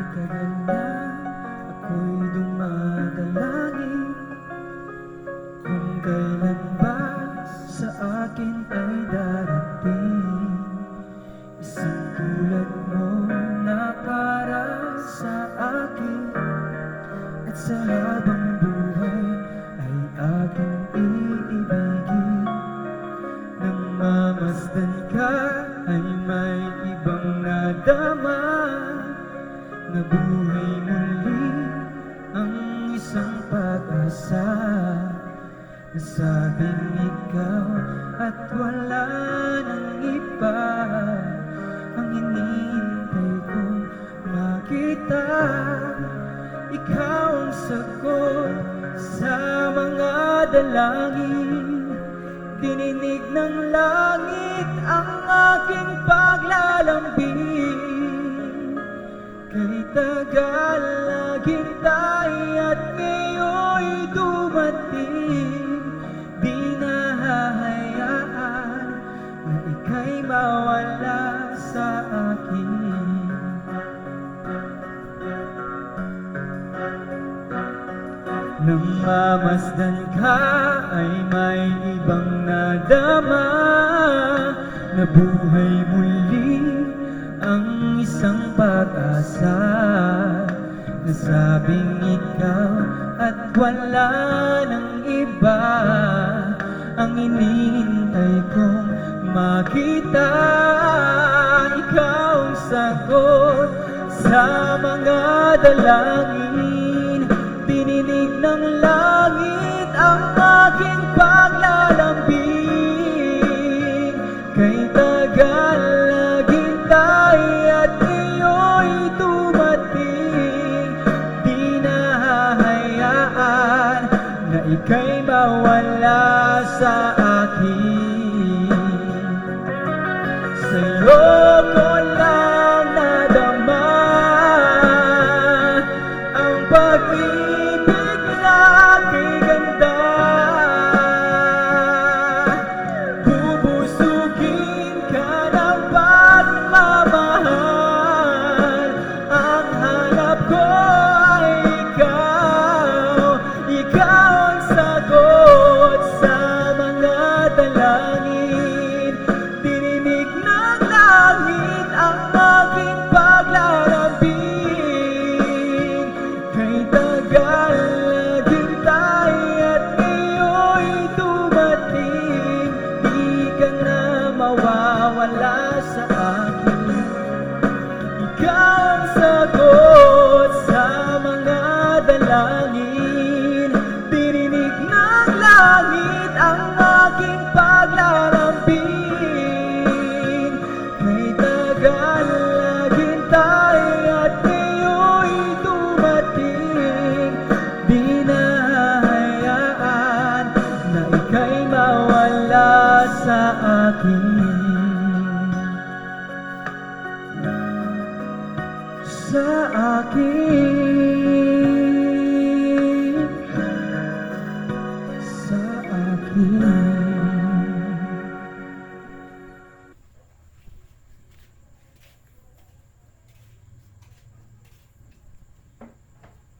Tagal na ako'y dumadalangin kung kailan ba sa akin ay darating isang tulad mo na para sa akin, at sa habang buhay ay aking iibigin. Nang mamasdan ka ay may ibang nadama, na buhay muli ang isang pag-asa. Nasabing ikaw at wala nang iba ang hinihintay kong makita. Ikaw ang sagot sa mga dalangin, dininig ng langit ang aking paglalambing. Kay tagal naghintay at ngayon'y dumating, di nahahayaan na ika'y mawala sa akin. Nang mamasdan ka ay may ibang nadama, na buhay muli ang isang pag-asa. Nasabing ikaw at wala nang iba ang hinihintay kong makita. Ikaw ang sagot sa mga dalangin, dininig ng langit ang aking paglalambing. Kay tagal naghintay at ngayon'y dumating, di nahahayaan na ika'y mawala sa akin. Sa'yo ko lang nadama ang pag-ibig na kay ganda. Bubusugin ka ng pagmamahal, ang hanap ko ay ikaw. Ikaw ang sagot sa mga dalangin, dininig ng langit ang aking paglalambing. Kay tagal naghintay at ngayon'y dumating, di ka na mawawala sa akin. Ikaw ang sagot sa mga dalangin, dininig ng langit ang aking paglalambing. Kay tagal naghintay at ngayon'y dumating, di nahahayaan na ika'y mawala sa akin. Sa akin.